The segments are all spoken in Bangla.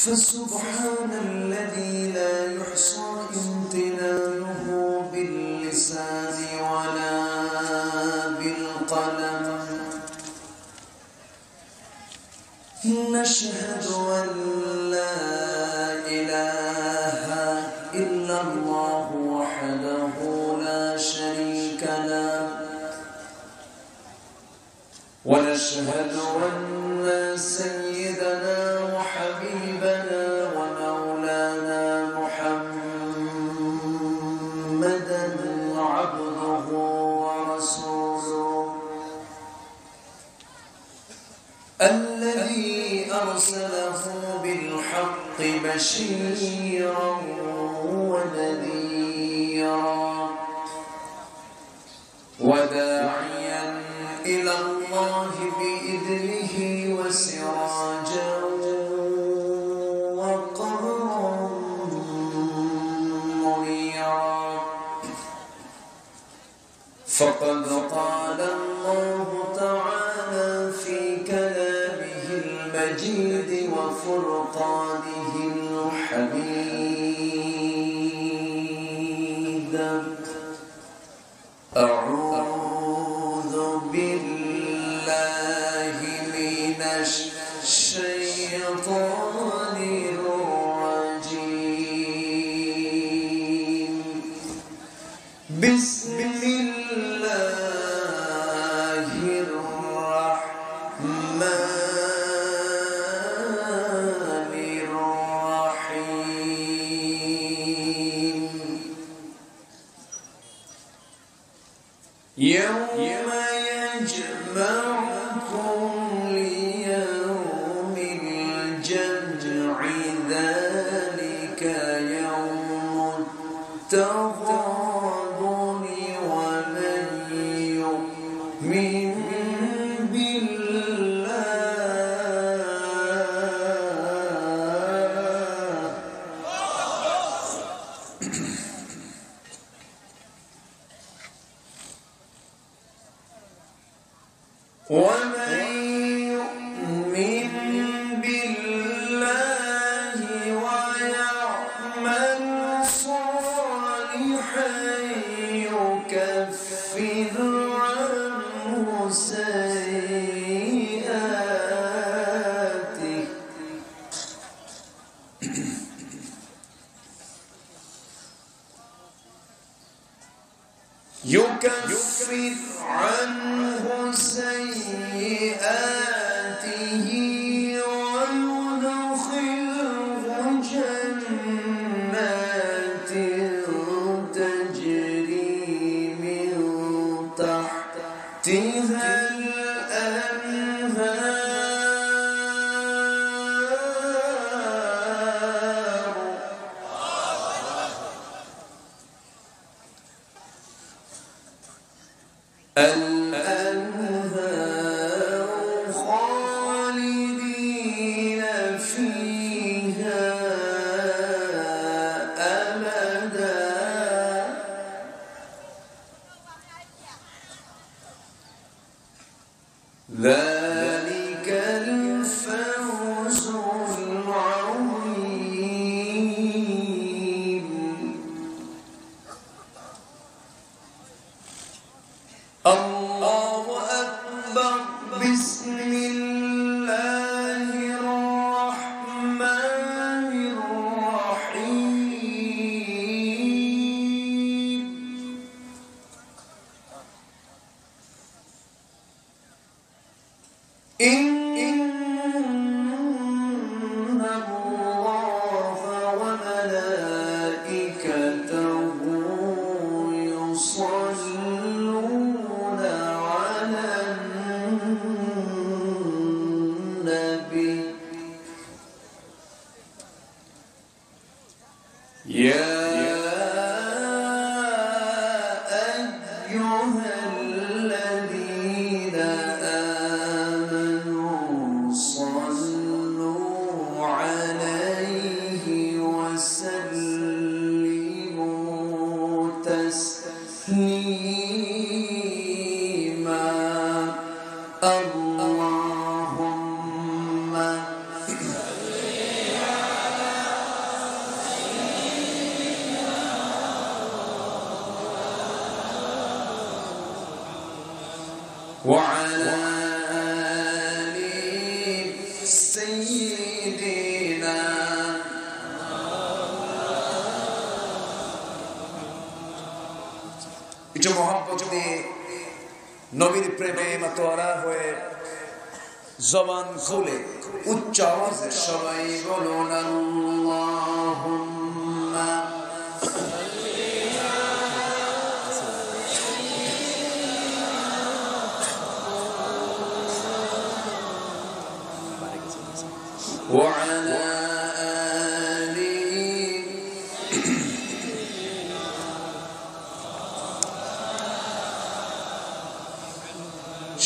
فسبحان الذي لا يحصى امتنانه باللسان ولا بالقلم. نشهد أن لا إله إلا الله وحده لا شريك له، ونشهد أن سيدنا وحبيبنا ومولانا محمدا عبده ورسوله الذي أرسله بالحق بشيرا ونذيرا وداعيا إلى الله بإذنه وسراجا وقمرا منيرا. فقد قال الله تعالى في كلامه المجيد وفرقانه الحميد: أعوذ بالله من الشيطان الرجيم. بسم الله الرحمن الرحيم. يوم يجمعكم ليوم الجمع ذلك يوم التغابن ومن يؤمن بالله ويعمل صالحا يكفر عنه سيئاته ويدخله جنات تجري من تحتها الأنهار خالدين فيها أبدا. سيدنا একটু মহব্বত দিয়ে নবীর প্রেমে মাতোয়ারা হয়ে জবান খুলে উচ্চ আওয়াজে সবাই বলুন আল্লাহুম্মা وعلى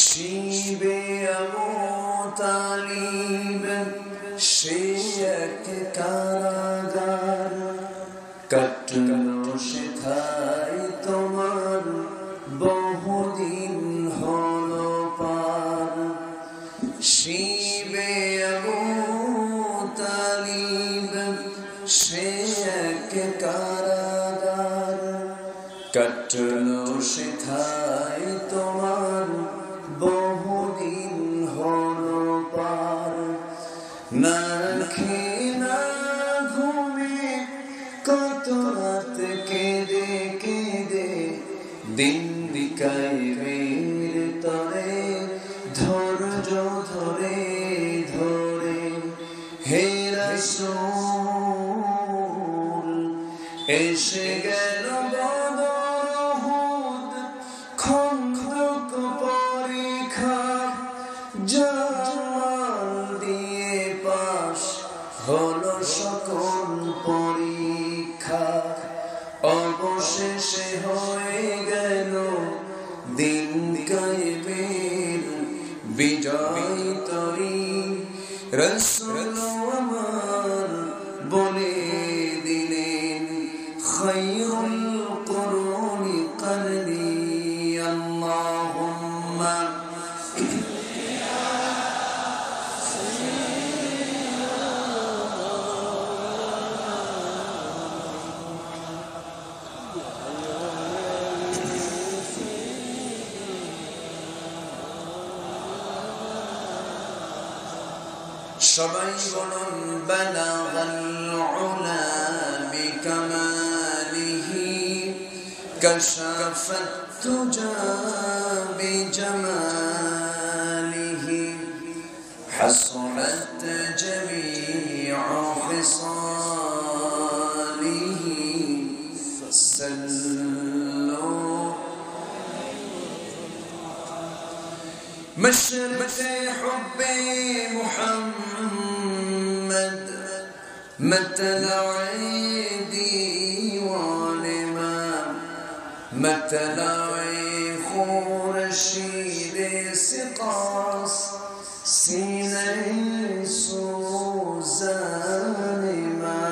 শিবে আবু তালিব সে এক কারাগার কাটলো সেথায় তোমার বহুদিন হলো পার শিবে আবু তালিব সে এক কারাগার কাটলো সেথায় তোমার বহুদিন হলো পার না খেয়ে না ঘুমে কত রাত কেঁদে কেঁদে দিন কায়েমের তরে ধৈর্য ধরে ধরে হে রাসূল এসে গেল বদর উহুদ খন্দক পরীক্ষা জামাল দিয়ে পাশ হলো সকল পরীক্ষা অবশেষে হয়ে গেল দিন কায়েমের বিজয় তরি রাসূল আমার বলে দিলেন খায়রুল কুরুনি করনি আল্লাহুম্মা সবাই বলুন বালাগাল উলা বিকামালিহি কাশাফাত তুজা বিজামালিহি হাসনাত জামিউ খিসালিহি সাল্লু مشرق حب محمد مطلع ديوان ما مطلع خورشید سقاس سینه سوزان ما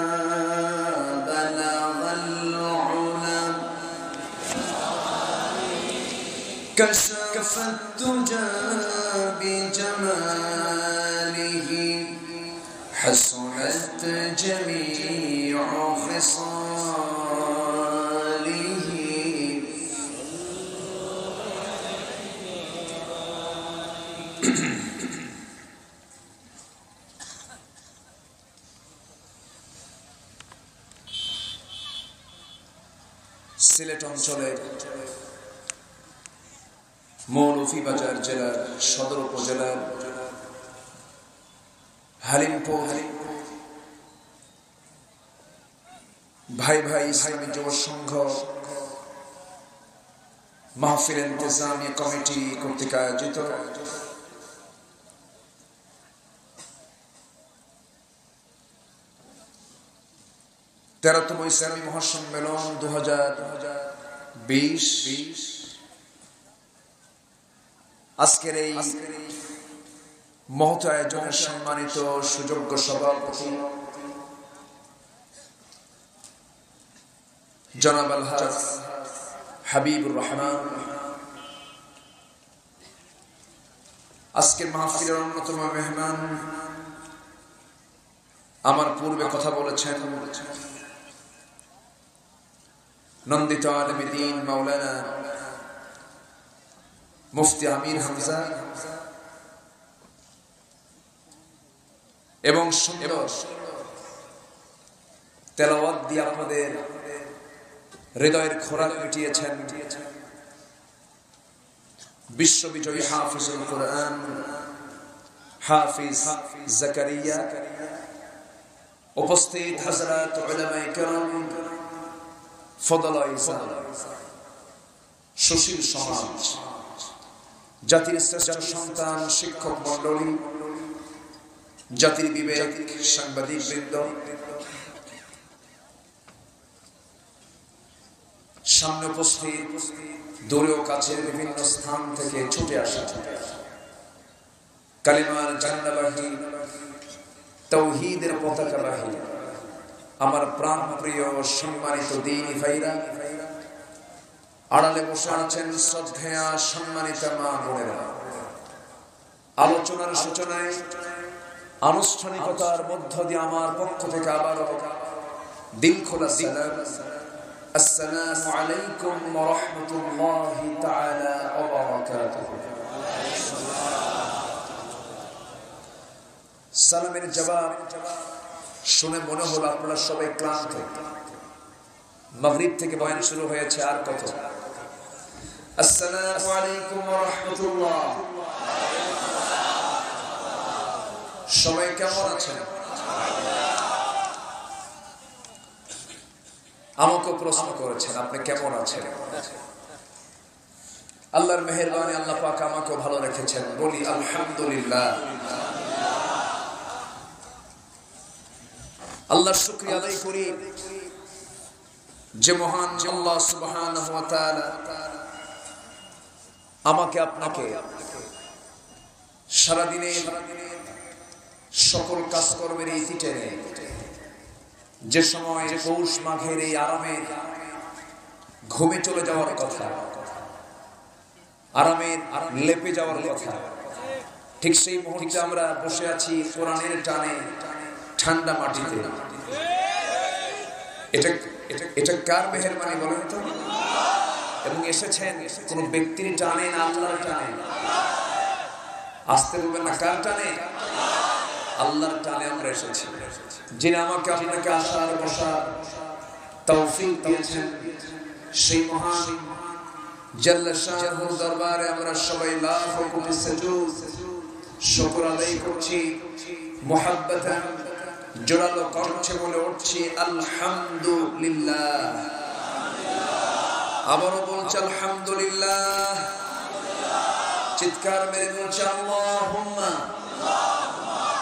بلغ العلا كشف الدجى بجماله حسنت جميع خصاله সিলেট অঞ্চলের মৌলভীবাজার জেলার সদর উপজেলার হালিমপুর ভাই ভাই ইসলামী যুব সংঘ মাহফিল ইন্তেজামিয়া কমিটি কর্তৃক আয়োজিত তেরোতম ইসলামী মহাসম্মেলন 2020 আজকের এই মহৎ আয়োজনের সম্মানিত সুযোগ্য সভাপতি জনাব আলহাজ হাবিবুর রহমান, আজকের মাহফিলের অন্যতম মেহমান, আমার পূর্বে কথা বলেছেন নন্দিত আলেম দ্বীন মাওলানা মুফতি আমির হামজা, এবং সুন্দর তেলাওয়াত দিয়ে আপনাদের হৃদয়ের খোরাক মিটিয়েছেন বিশ্ববিজয়ী হাফিজুল কোরআন হাফিজ জাকারিয়া। উপস্থিত হযরত উলামায়ে কেরাম, ফদলায়ে ইসলাম, সুশীল সমাজ, জাতির শ্রেষ্ঠ সন্তান, শিক্ষক মণ্ডলী, জাতির বিবেক, সাংবাদিক বৃন্দ, সামনে উপস্থিত, দূরে ও কাছে বিভিন্ন স্থান থেকে ছুটে আসা কালিমার জান্নাবাহী, তাওহীদের পতাকাবাহী আমার প্রাণ প্রিয় সম্মানিত দ্বীনি ভাইরা, আড়ালে বসে আছেন শ্রদ্ধেয়া সম্মানিত মা বোনেরা। আলোচনার সূচনায় আনুষ্ঠানিকতার মধ্য দিয়ে আমার পক্ষ থেকে আবারও দিল খোলা সালাম, আসসালামু আলাইকুম ওয়া রাহমাতুল্লাহি তাআলা ওয়া বারাকাতুহু। সালামের জবাব শুনে মনে হলো আপনারা সবাই ক্লান্ত। মাগরিব থেকে বয়ান শুরু হয়েছে, আর কত। আসসালামু আলাইকুম ওয়া রাহমাতুল্লাহ। সবাই কেমন আছেন? আমাকে প্রশ্ন করেছেন আপনি কেমন আছেন। আল্লাহর মেহেরবানি, আল্লাহ পাক আমাকে ভালো রেখেছেন, বলি আলহামদুলিল্লাহ। আল্লাহর শুকরিয়া আদায় করি যে মহান আল্লাহ সুবহানাহু ওয়া তাআলা আমাকে আপনাকে সারাদিনে সকল কাজকর্মের ইতি টেনে যে সময় পৌষ মাঘের এই আরামে ঘুমে চলে যাওয়ার কথা, আরামের লেপে যাওয়ার কথা, ঠিক সেই মুহূর্তে আমরা বসে আছি কোরআনের টানে ঠান্ডা মাটিতে। এটা কার মেহেরবানি বলেন তো? এবং এসেছেন কোন ব্যক্তির টানে না আল্লাহর টানে? আসতে বলবেন না, কার টানে? আল্লাহর টানে আমরা এসেছি। যিনি আমাকে আপনাকে আসার বসার তৌফিক দিয়েছেন, সেই মহান জাল্লা শাহুর দরবারে আমরা সবাই লাখ কোটি সুজুদ শুকর আদায় করছি। মুহাব্বতান জোরালো কণ্ঠে বলে উঠছি আলহামদুলিল্লাহ। আবারও বলছি আলহামদুলিল্লাহ। চিৎকার মেরে বলছি আল্লাহুম্মা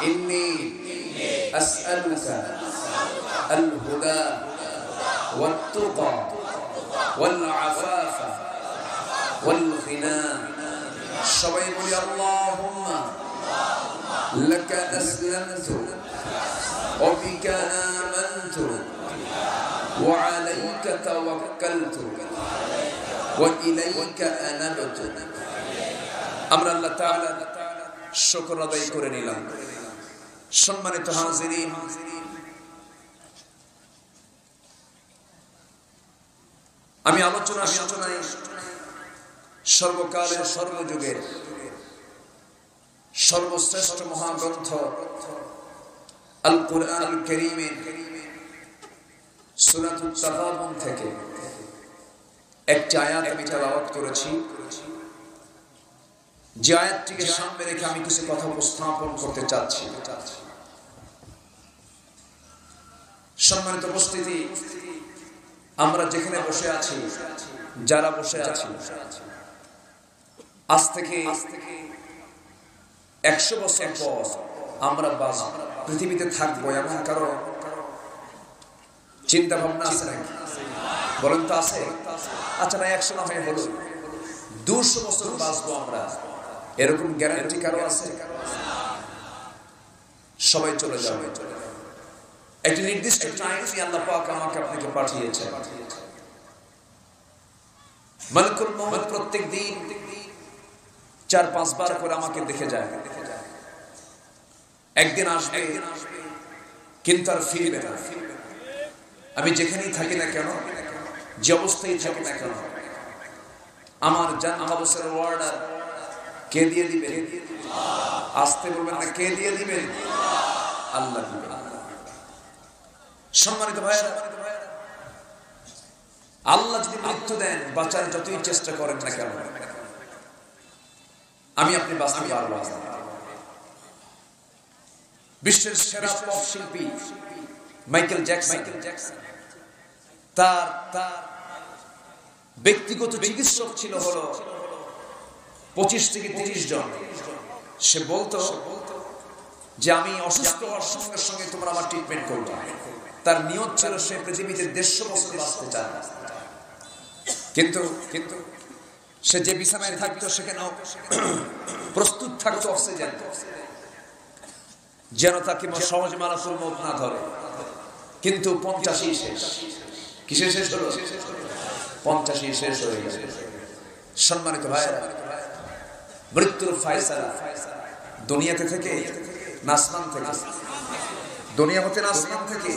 ইন্নী আসআলুকা আল হুদা ওয়াত তুকা ওয়াল আফাফা ওয়াল গিনা। সবাই বলি আল্লাহুম্মা লাকা আসলামতু ওয়া বিকা আমানতু ওয়া আলাইকা তাওয়াক্কালতু ওয়া ইলাইকা আনাবতু। আমরা আল্লাহ তাআলা শুকর আদায় করে নিলাম। সম্মানিত হাজিরিন, আমি আলোচনায় সর্বকালের সর্বযুগের সর্বশ্রেষ্ঠ মহাগ্রন্থ আল কুরআনুল কারীমের সূরাতুত তাগাবুন থেকে একটি আয়াত আমি তেলাওয়াত করেছি। যে আয়াতটিকে সামনে রেখে আমি কিছু কথা উপস্থাপন করতে চাচ্ছি। সম্মানিত উপস্থিতি, আমরা যেখানে বসে আছি, যারা বসে আছি, আজ থেকে 100 বছর পর আমরা পৃথিবীতে থাকবো এমন কারো চিন্তা ভাবনা আছে নাকি? বলেন তো আছে? আচ্ছা না, 100 না হয়ে হলো 200 বছর বাঁচবো আমরা, এরকম গ্যারান্টি কারো আছে? সবাই চলে যাবে। একটি নির্দিষ্ট টাইমে আল্লাহ পাক আমাকে আপনাকে পাঠিয়েছেন। মালিকুল মউত প্রত্যেক দিন 4-5 বার করে আমাকে দেখে যায়। একদিন আসবে কিন্তু আর ফিরবে না। আমি যেখানেই থাকি না কেন, যে অবস্থায় থাকি না কেন, আমার জান আমার বছরের অর্ডার কে দিয়ে দিবেন? আসতে বলবেন না, কে দিয়ে দিবেন? আল্লাহ দিবেন। সম্মানিত ভাইয়েরা, আল্লাহ যদি মৃত্যু দেন, বাঁচার যতই চেষ্টা করেন না কেন, আমি আপনি বাঁচতে পারবো না। বিশ্বের সেরা পপ শিল্পী মাইকেল জ্যাকসন, তার ব্যক্তিগত চিকিৎসক ছিল হলো 25 থেকে 30 জন। সে বলতো যে আমি অসুস্থ হওয়ার সঙ্গে সঙ্গে তোমরা আমার ট্রিটমেন্ট করবে। তার নিয়ত ছিল সে পৃথিবীতে 150 বছর বাঁচতে চায়, কিন্তু সে যে বিছানায় থাকতো সেখানেও প্রস্তুত থাকতো অক্সিজেন, যেন তাকে সহজে মালাকুল মউত না ধরে। কিন্তু 85 শেষ। কিসে শেষ হলো? 85 শেষ হয়ে গেছে। সম্মানিত ভাইয়েরা, মৃত্যুর ফায়সালা দুনিয়াতে থেকে না আসমান থেকে? দুনিয়া হতে না আসমান থেকে?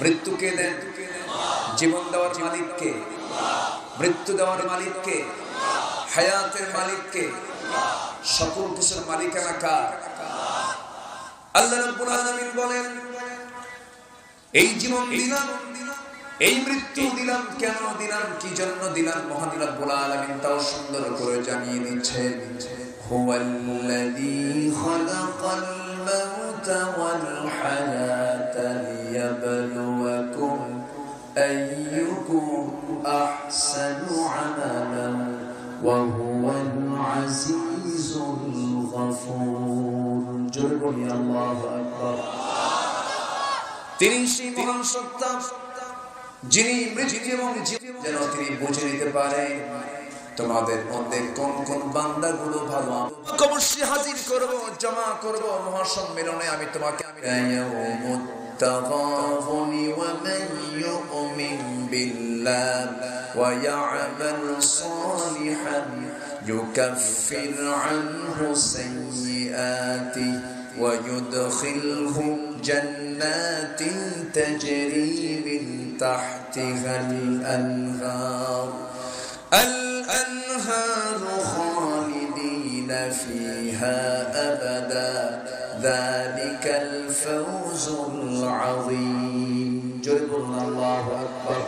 মৃত্যু কে দেন? জীবন দেওয়ার মালিককে। মৃত্যু দেওয়ার মালিককে, হায়াতের মালিককে, সকল কিছুর মালিকানা কার? আল্লাহ রাব্বুল আলামিন বলেন, এই জীবন দিলাম, এই মৃত্যু দিলাম, কেন দিলাম, কি জন্য দিলাম? মহান রাব্বুল আলামিন তাও সুন্দর করে জানিয়ে দিচ্ছেন, হুয়াল্লাযী খালাকাল মাউতা ওয়াল হায়াতা লিয়াবলুয়াকুম আইয়ুকুম আহসানু আমালান ওয়া হুয়াল আজিজুল গফুর। জোরে বলি আল্লাহু আকবার। তিনি সেই মহান সত্তা যিনি মৃত্যু এবং জীবন যেন তিনি বুঝে নিতে পারেন তোমাদের মধ্যে কোন কোন বান্দাগুলো ভালো। অবশ্যই হাজির করব, জমা করব মহাসম্মেলনে। আমি তোমাকে التغابن ومن يؤمن بالله ويعمل صالحا يكفر عنه سيئاته ويدخله جنات تجري من تحتها الأنهار خالدين فيها أبدا ذلك الفوز العظيم. جرب الله أكبر.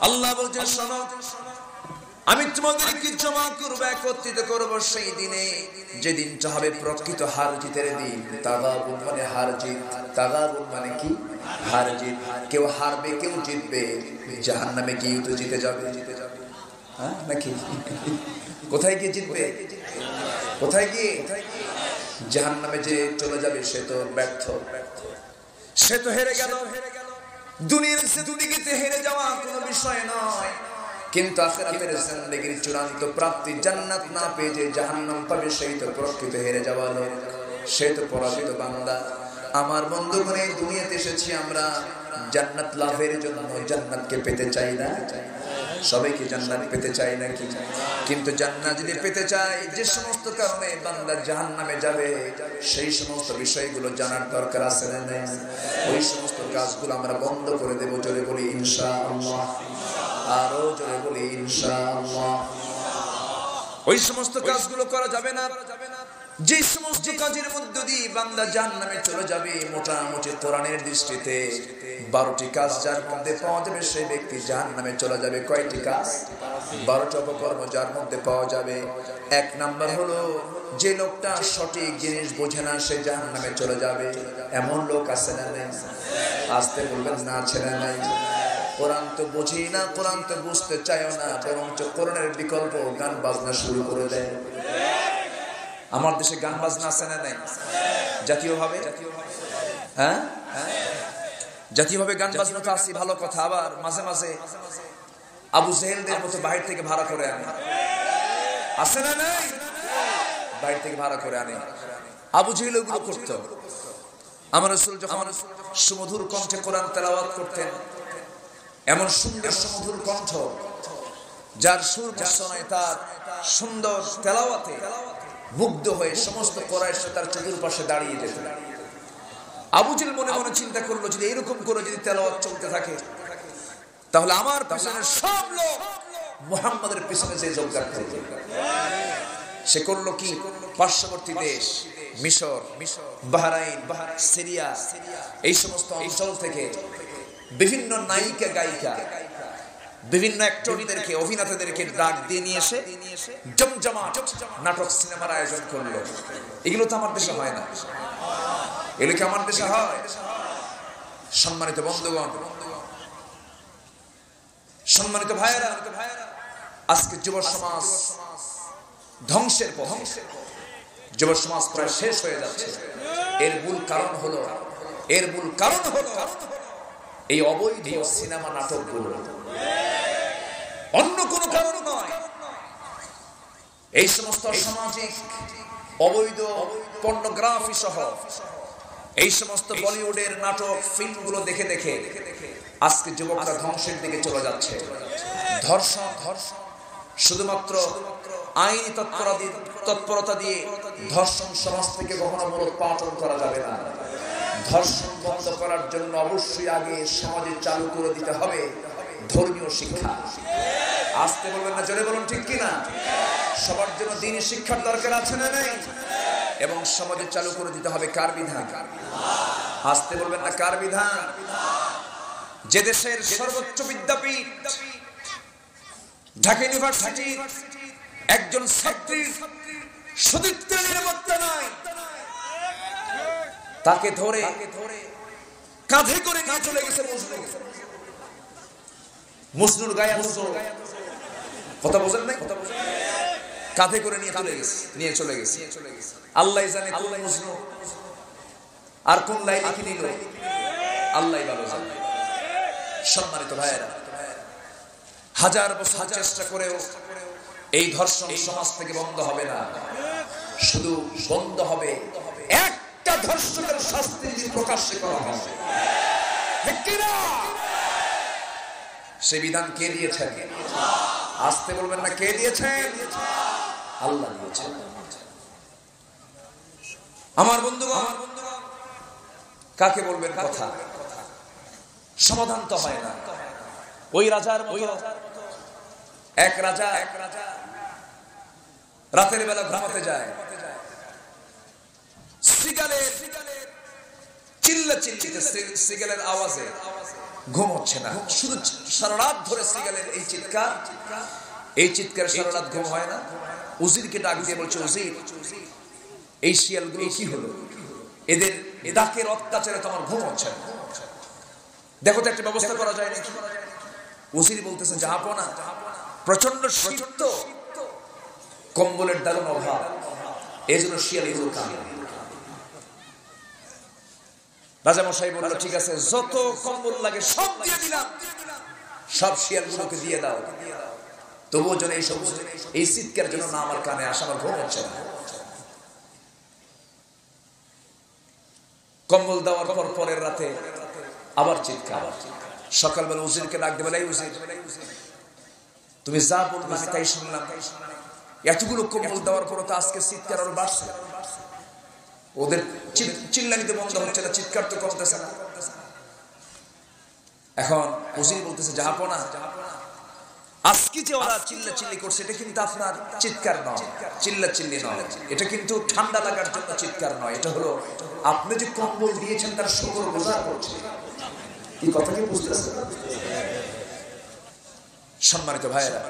الله বলছেন, শোনো, আমি তোমাদেরকে জমা করব, একত্রিত করব সেই দিনে, যেদিনটা হবে প্রকৃত হার জিতের দিন। তাগাবুন মানে হার জিত। তাগাবুন মানে কি? হার জিত। কেউ হারবে, কেউ জিতবে। জাহান্নামে গিয়ে তো জিতে যাবে, হ্যাঁ নাকি? কোথায় গিয়ে জিতবে? কোথায় গিয়ে? জাহান্নামে যে চলে যাবে সে তো ব্যর্থ, সে তো হেরে গেল। দুনিয়ার জিন্দেগিতে হেরে যাওয়া কোনো বিষয় নয়, কিন্তু আখিরাতের জিন্দেগির চূড়ান্ত প্রাপ্তি জান্নাত না পেয়ে যে জাহান্নাম পাবে সেই তো প্রকৃত হেরে যাওয়া লোক, সে তো পরাজিত বান্দা। আমার বন্ধুগণ, এই দুনিয়াতে এসেছি আমরা জান্নাত লাভের জন্য। জান্নাতকে পেতে চাই না? সবাইকে জান্নাত পেতে চাই নাকি? কিন্তু জান্নাত যদি পেতে চাই, যে সমস্ত কারণে বান্দা জাহান্নামে যাবে সেই সমস্ত বিষয়গুলো জানার দরকার আছে না নেই? ওই সমস্ত কাজগুলো আমরা বন্ধ করে দেব। জোরে বলি ইনশাআল্লাহ। আরো জোরে বলি ইনশাআল্লাহ। ওই সমস্ত কাজগুলো করা যাবে না যে সমস্ত কাজের মধ্য দিয়ে বান্দা জাহান্নামে চলে যাবে। মোটামুটি কোরআনের দৃষ্টিতে 12টি কাজ যার মধ্যে পাওয়া যাবে সেই ব্যক্তি জাহান্নামে চলে যাবে। কয়টি কাজ? 12টি অপকর্ম যার মধ্যে পাওয়া যাবে। 1 নাম্বার হলো, যে লোকটা সঠিক জিনিস বোঝে না সে জাহান্নামে চলে যাবে। এমন লোক আছে না নেই? আসতে বলবেন না, আছে না নাই? কোরআন তো বুঝি না, কোরআন তো বুঝতে চায়ও না, বরঞ্চ কোরআনের বিকল্প গান বাজনা শুরু করে দেয়। আমার দেশে গান বাজনা আছে না নাই? জাতীয়ভাবে, হ্যাঁ জাতীয়ভাবে গান বাজনা তো আছে, ভালো কথা। আবার মাঝে মাঝে আবু জেহেলদের মতো বাইরে থেকে ভাড়া করে আনে, আছে না নাই? বাইরে থেকে ভাড়া করে আনে। আবু জেহেল ওগুলো করতো। আমার রাসূল যখন সুমধুর কণ্ঠে কোরআন তেলাওয়াত করতেন, এমন সুন্দর সুমধুর কণ্ঠ, যার সুর মুসনায় তার সুন্দর তেলাওয়াতে মুগ্ধ হয়ে সমস্ত কুরাইশ তার চতুর্পাশে দাঁড়িয়ে যেত। আবু জেহেল মনে মনে চিন্তা করলো, যদি এরকম করে যদি তেলাওয়াত চলতে থাকে তাহলে আমার পিছনে সব লোক মুহাম্মাদের পিছনে যে যোগদান করবে। সে করলো কি? পার্শ্ববর্তী দেশ মিশর, বাহরাইন, সিরিয়া এই সমস্ত অঞ্চল থেকে বিভিন্ন নায়িকা গায়িকা, বিভিন্ন অ্যাক্টরদেরকে, অভিনেতাদেরকে ডাক দিয়ে নিয়ে এসে জমজমাট নাটক সিনেমার আয়োজন করলো। এগুলো তো আমার দেশে হয় না। এগুলো কি আমার দেশে হয়? সম্মানিত বন্ধুগণ, সম্মানিত ভাইয়েরা, আজকে যুব সমাজ ধ্বংসের পথে, যুব সমাজ প্রায় শেষ হয়ে যাচ্ছে। এর মূল কারণ হলো এই অবৈধ সিনেমা নাটকগুলো, অন্য কোনো কারণ নয়। এই সমস্ত সামাজিক অবৈধ পর্নোগ্রাফি সহ এই সমস্ত বলিউডের নাটক ফিল্মগুলো দেখে দেখে আজকে যুবকরা ধ্বংসের দিকে চলে যাচ্ছে। ধর্ষণ, শুধুমাত্র আইনি তৎপরতা দিয়ে ধর্ষণ সমাজ থেকে কখনো মূলোৎপাটন করা যাবে না। ধর্ষণ বন্ধ করার জন্য অবশ্যই আগে সমাজে চালু করে দিতে হবে ধর্মীয় শিক্ষা। আসতে বলবেন না, জোরে বলুন ঠিক কিনা? সবার জন্য দ্বীনি শিক্ষার দরকার আছে না নেই? এবং সমাজে চালু করে দিতে হবে কার বিধান? আসতে বলবেন না, কার বিধান? যে দেশের সর্বোচ্চ বিদ্যাপীঠ ঢাকা ইউনিভার্সিটি একজন ছাত্রীর সতীত্বের নিরাপত্তা নাই, তাকে ধরে কাঁধে করে নিয়ে চলে গেছে মজনুর গায়ে কথা বোঝেন নাই? কাঁধে করে নিয়ে চলে গেছে। আল্লাহ জানে কোন মজনু আর কোন লাইনে কি নিল, আল্লাহ ভালো জানে। সম্মানিত ভাইয়েরা, হাজার বছর চেষ্টা করেও এই ধর্ষণ সমাজ থেকে বন্ধ হবে না। শুধু বন্ধ হবে একটা ধর্ষকের শাস্তি যদি প্রকাশ্যে করা হবে। সে বিধান কে দিয়েছেন? আসতে বলবেন না, কে দিয়েছেন? আল্লাহ দিয়েছেন। আমার বন্ধুগণ, কাকে বলবেন কথা? সমাধান তো হয় না। ওই রাজার এক রাজা রাতের বেলা ঘুমাতে যায়, সিগালের আওয়াজে ঘুম হচ্ছে না। শুধু সারা রাত ধরে সিগালের এই চিৎকার সারা রাত ঘুম হয় না। উজিরকে ডাক দিয়ে বলছে, উজির, এই শিয়ালগুলো কি হলো? এদের ডাকের অত্যাচারে তোমার ঘুম হচ্ছে না, দেখো তো একটা ব্যবস্থা করা যায় নাকি? উজির বলতেছে, জাহাপনা, প্রচন্ড শীত, কম্বলের দারুণ অভাব, এই জন্য শিয়ালগুলো কাঁদে। রাজামশাই বলল, ঠিক আছে, যত কম্বল লাগে সব দিয়ে দিলাম, সব শিয়ালগুলোকে দিয়ে দাও, তবুও যেন এই চিৎকার জন্য না আমার কানে আসা, আমার ঘুম হচ্ছে না। কম্বল দেওয়ার পর পরের রাতে আবার চিৎকার। সকালবেলা উজিরকে ডাক দেবে, উজির, তুমি যা বলবে আমি তাই শুনলাম। এতগুলো কম্বল দেওয়ার পর তো আজকে চিৎকার আরো বাড়ছে, ওদের চিল্লানিতে বন্ধ হচ্ছে না, চিৎকার তো কমতেছে না। এখন উজির বলতেছে, জাহাপনা, আজকে যে ওরা চিল্লাচিল্লি করছে এটা কিন্তু আপনার চিৎকার নয়, চিল্লাচিল্লি নয়, এটা কিন্তু ঠান্ডা লাগার জন্য চিৎকার নয়, এটা হলো আপনি যে কম্বল দিয়েছেন তার শুকর গুজার করছে। কি কথা কি বুঝতেছেন? সম্মানিত ভাইয়েরা,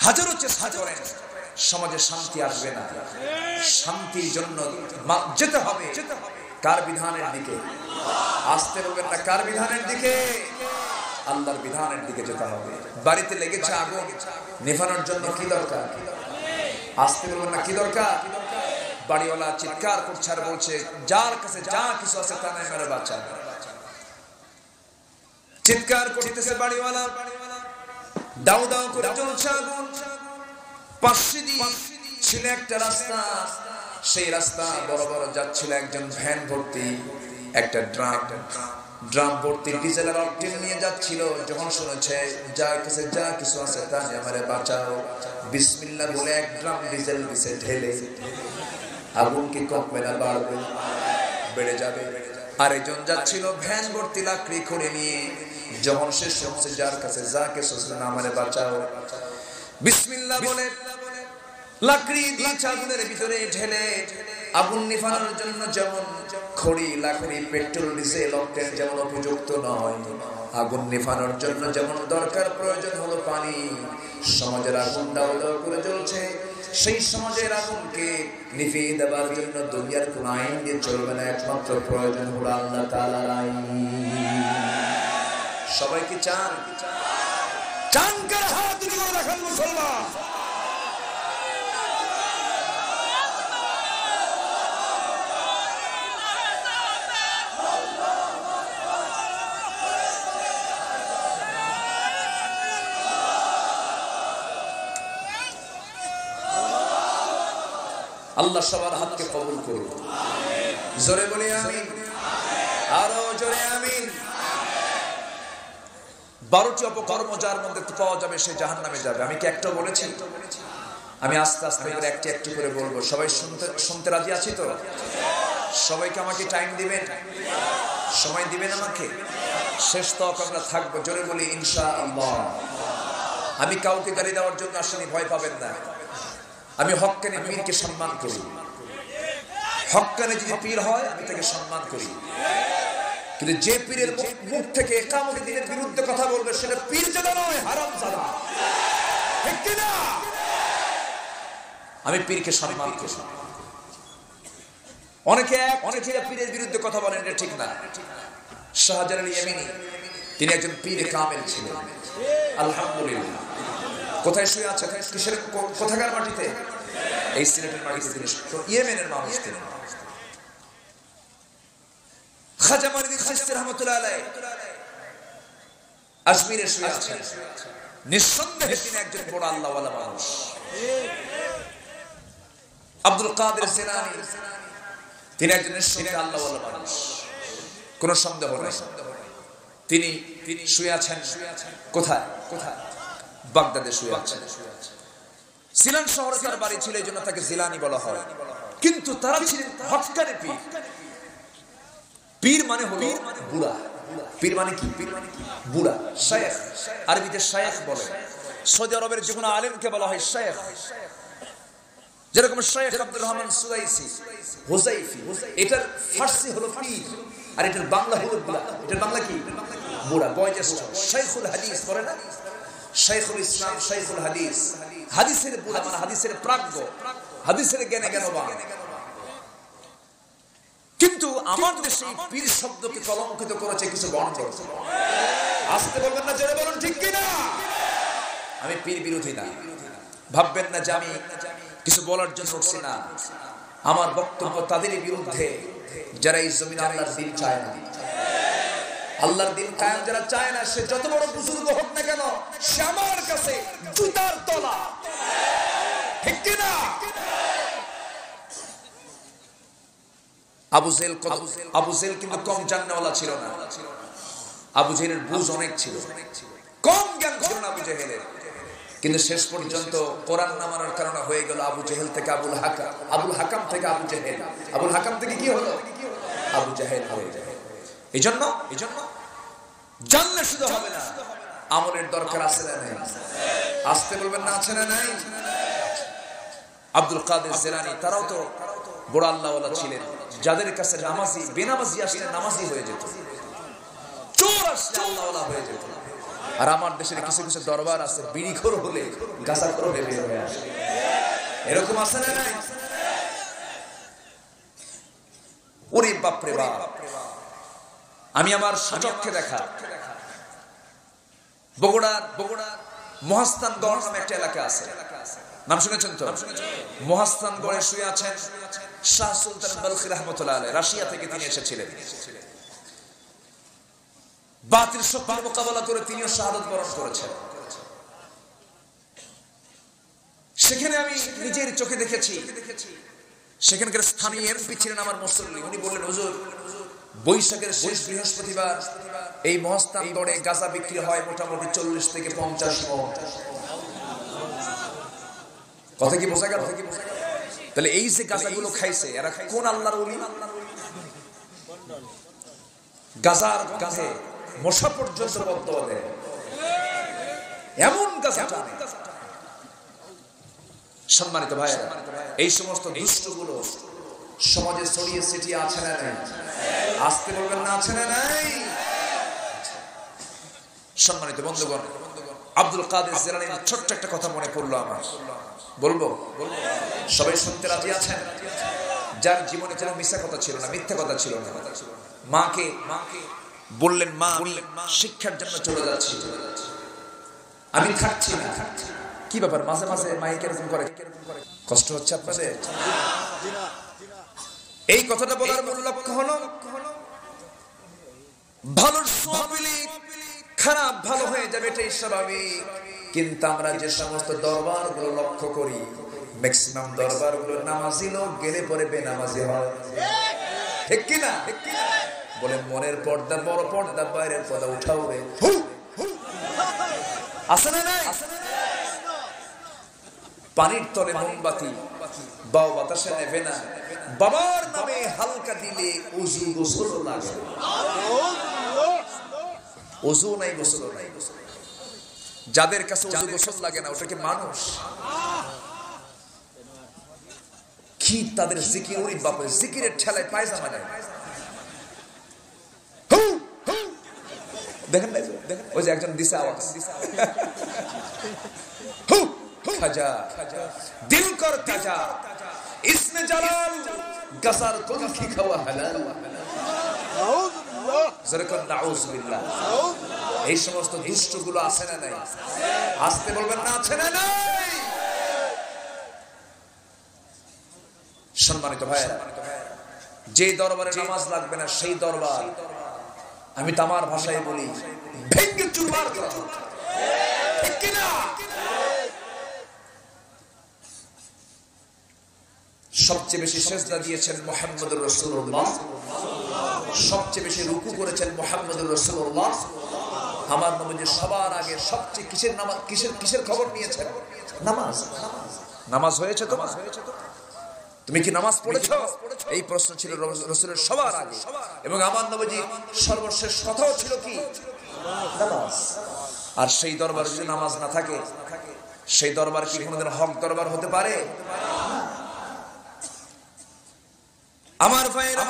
হাজারো চেষ্টা করেন, সমাজে শান্তি আসবে না। শান্তির জন্য যেতে হবে কার বিধানের দিকে? আসতে বলবেন না, কার বিধানের দিকে? আল্লাহর বিধানের দিকে যেতে হবে। বাড়িতে লেগেছে আগুন, নেভানোর জন্য কি দরকার? আসতে বলবেন না, কি দরকার? বাড়িওয়ালা চিৎকার করছে আর বলছে, যার কাছে যা কিছু আছে তা নেই মেরে বাচ্চা। চিৎকার করতেছে বাড়িওয়ালা, দাও দাও করে জ্বলছে আগুন। পাশে দিয়ে ছিল একটা রাস্তা, সেই রাস্তা বড় বড় যাচ্ছিল একজন ভ্যান ভর্তি, একটা ড্রাম ভর্তি ডিজেলের অকটেন নিয়ে যাচ্ছিল। যখন শুনেছে যার কাছে যা কিছু আছে তা নিয়ে আমারে বাঁচাও, বিসমিল্লাহ বলে এক ড্রাম ডিজেল দিছে ঢেলে। আগুন কি কমবে না বাড়বে? বেড়ে যাবে। আরেকজন যাচ্ছিল ভ্যান ভর্তি লাকড়ি করে নিয়ে, যখন সে শুনছে যার কাছে যা কিছু আছে আমারে বাঁচাও, বিসমিল্লাহ বলে লাকড়ি দিয়ে আগুনের ভিতরে ঢেলে আগুন নিভানোর জন্য যেমন খড়ি লাকড়ি পেট্রোল ডিজেল অক্টেন যেমন উপযুক্ত নয়, আগুন নিভানোর জন্য যেমন দরকার প্রয়োজন হলো পানি, সমাজের আগুন দাও দাও করে জ্বলছে, সেই সমাজের আগুনকে নিভিয়ে দেওয়ার জন্য দুনিয়ার কোন আইন দিয়ে চলবে না, একমাত্র প্রয়োজন হলো আল্লাহ তাআলার আইন। সবাই কি চান? চান কার হাত তুলে রাখেন মুসলমান। আল্লাহ সবার হাতকে কবুল করুন। জোরে বলি আমিন, আরো জোরে আমিন। 12টি অপকর্ম যার মধ্যে পাওয়া যাবে সে জাহান্নামে যাবে। আমি কি একটা বলেছি? আমি আস্তে আস্তে করে একটি একটি করে বলবো। সবাই শুনতে রাজি আছি তো? সবাইকে আমাকে টাইম দিবেন, সময় দিবেন আমাকে। শেষ তক আমরা থাকবো। জোরে বলি ইনশাআল্লাহ। আমি কাউকে গালি দেওয়ার জন্য আসলে ভয় পাবেন না। আমি হক্কানি পীরকে সম্মান করি। হক্কানি যদি পীর হয় আমি তাকে সম্মান করি, কিন্তু যে পীরের মুখ থেকে কিয়ামতের দিনের বিরুদ্ধে কথা বলবে সেটা পীরজাদা নয়, হারামজাদা। ঠিক কি না? আমি পীরকে সম্মান করি। অনেকে পীরের বিরুদ্ধে কথা বলেন, এটা ঠিক না। শাহজালাল ইয়ামিনী তিনি একজন পীর কামেল ছিলেন। আলহামদুলিল্লাহ। কোথায় শুয়ে আছেন? কিসের কোথাকার মাটিতে? এই সিলেটের মাটিতে। তিনি ইয়েমেনের মানুষ। তিনি খাজা মাইনুদ্দিন চিশতি রাহমাতুল্লাহ আলাইহি আজমিরে শুয়ে আছেন। নিঃসন্দেহে তিনি একজন বড় আল্লাহওয়ালা মানুষ। আব্দুল কাদের জিলানী তিনি একজন নিঃসন্দেহে আল্লাহওয়ালা মানুষ, কোনো সন্দেহ নেই। তিনি শুয়ে আছেন কোথায়? বাগদাদে শুয়ে আছেন। সিলান শহরে তার বাড়ি ছিল, এই জন্য তাকে জিলানী বলা হয়। কিন্তু তারা ছিলেন হক্কানি পীর। পীর মানে হলো বুড়া। পীর মানে কি? বুড়া। শায়েখ, আরবিতে শায়েখ বলে। সৌদি আরবের যে কোনো আলেমকে বলা হয় শায়েখ। যেরকম শায়েখ আব্দুর রহমান সুদাইসি, হুজাইফি, এটার ফার্সি হলো পীর, আর এটার বাংলা হলো বুড়া। এটার বাংলা কি? বুড়া, বয়োজ্যেষ্ঠ। শাইখুল হাদিস বলে না? শাইখুল ইসলাম, শাইখুল হাদিস। হাদিসের বুড়া মানে হাদিসের প্রাজ্ঞ, হাদিসের জ্ঞানে জ্ঞানবান। কিন্তু আমার দেশে পীর শব্দকে কলঙ্কিত করেছে কিছু বন্ড। আসতে বলবেন না, জোরে বলুন ঠিক কিনা? আমি পীর বিরোধী না, ভাববেন না যে আমি কিছু বলার জন্য উঠছি না। আমার বক্তব্য তাদেরই বিরুদ্ধে যারা এই জমিনে আল্লাহর দিন চায় না। আল্লাহর দিন কায়েম যারা চায় না, সে যত বড় বুজুর্গ হোক না কেন, সে আমার কাছে জুতার তলা। ঠিক কিনা? আবু জেহেল কিন্তু কম জান্নাওয়ালা ছিল না। আবু জেহেলের বুঝ অনেক ছিল, কম জ্ঞান ছিল না আবু জেহেলের। কিন্তু শেষ পর্যন্ত কোরআন না মানার কারণে হয়ে গেল আবু জেহেল থেকে আবুল হাকাম, আবুল হাকাম থেকে আবু জেহেল, আবুল হাকাম থেকে কি হলো? আবু জেহেল হয়ে যায়। এই জন্য জানলে শুধু হবে না, আমলের দরকার আছে না নাই? আসতে বলবেন না, আছে না নাই? আব্দুল কাদের জিলানী তারাও তো বড় আল্লাহওয়ালা ছিলেন, যাদের কাছে নামাজি বেনামাজি আসলে নামাজি হয়ে যেত, চোর আসলে আল্লাহওয়ালা হয়ে যেত। আর আমার দেশের কিছু কিছু দরবার আছে, বিড়িখোর হলে গাঁজাখোর হয়ে বের হয়ে আসে। এরকম আছে না নাই? ওরে বাপ রে বাপ! আমি আমার সচক্ষে দেখা বগুড়ার মহাস্থানগড় নামে একটা এলাকা আছে, নাম শুনেছেন তো? মহাস্থানগড়ে শুয়ে আছেন শাহ সুলতান বলখি রাহমাতুল্লাহ আলাইহি। রাশিয়া থেকে তিনি এসেছিলেন। বাতিল শক্তির মোকাবেলা করে তিনিও শাহাদাত বরণ করেছেন। সেখানে আমি নিজের চোখে দেখেছি, সেখানকার স্থানীয় এমপি ছিলেন আমার মুসল্লি। উনি বললেন, হুজুর, বৈশাখের শেষ বৃহস্পতিবার এই মহাস্থানগড়ে গাঁজা বিক্রি হয় মোটামুটি 40 থেকে 50 মণ। কথা কি বোঝা গেল? তাহলে এই যে গাঁজাগুলো খাইছে এরা কোন আল্লাহর ওলি? গাঁজার গন্ধে মশা পর্যন্ত বদদোয়া দেয়, এমন গাঁজা টানে। সম্মানিত ভাইয়েরা, এই সমস্ত দুষ্টগুলো সমাজে ছড়িয়ে ছিটিয়ে আছে না নাই? আসতে বলবেন না আছে না নাই? সম্মানিত বন্ধুগণ, আব্দুল কাদের জিলানীর ছোট্ট একটা কথা মনে পড়লো আমার, বলবো? সবাই শুনতে রাজি আছেন? যার জীবনে কোনো মিথ্যা কথা ছিল না, মিথ্যা কথা ছিল না। মাকে বললেন, মা শিক্ষার জন্য চলে যাচ্ছি, আমি থাকছি না। কি ব্যাপার, মাঝে মাঝে মাইক এরকম করে, কষ্ট হচ্ছে আপনাদের? এই কথাটা বলার মূল লক্ষ্য হলো ভালোর সওয়াব পেলে খারাপ ভালো হয়ে যাবে, এটাই স্বাভাবিক। কিন্তু আমরা যে সমস্ত দরবারগুলো লক্ষ্য করি, ম্যাক্সিমাম দরবারগুলো নামাজি লোক গেলে পরে বেনামাজি হয়, ঠিক কিনা? বলেন মনের পর্দা বড় পর্দা, বাইরের পর্দা উঠাও রে, আছে না নাই? পানির তলে মোমবাতি, বাও বাতাসে নেবে না, বাবার নামে হালকা দিলে ওযু গোসল লাগে, ওযু নাই গোসল নাই। যাদের কাছে ওযু গোসল লাগে না, ওটা কি মানুষ? কি তাদের জিকির, ওই বাপে জিকিরের ঠেলায় পায়জামা নাই। দেখেন না, ওই যে একজন দিশা আওয়াজ, খাজা দিল কর খাজা, ইসমে জালাল গসার কুলফি খাওয়া হালাল, যারকন নাউযুবিল্লাহ। এই সমস্ত দুষ্টগুলো আছে না নাই? আসতে বলবেন না আছে না নাই? সম্মানিত ভাইয়েরা, যে দরবারে নামাজ লাগবে না সেই দরবার, আমি তামার ভাষায় বলি, ভেঙ্গে চুরমার করা, ঠিক কিনা? সবচেয়ে বেশি সেজদা দিয়েছেন মুহাম্মদুর রাসূলুল্লাহ, সবচেয়ে বেশি রুকু করেছেন মুহাম্মদুর রাসূলুল্লাহ। আমার নবী সবার আগে সবচেয়ে কিসের নামাজ, কিসের খবর নিয়েছেন? নামাজ। নামাজ হয়েছে তোমার? তুমি কি নামাজ পড়েছো? এই প্রশ্ন ছিল রাসূলের সবার আগে, এবং আমার নবীজি সর্বশেষ কথাও ছিল কি? নামাজ। আর সেই দরবারে যদি নামাজ না থাকে, সেই দরবার কি কোনোদিন হক দরবার হতে পারে? আমার ভাইয়েরা,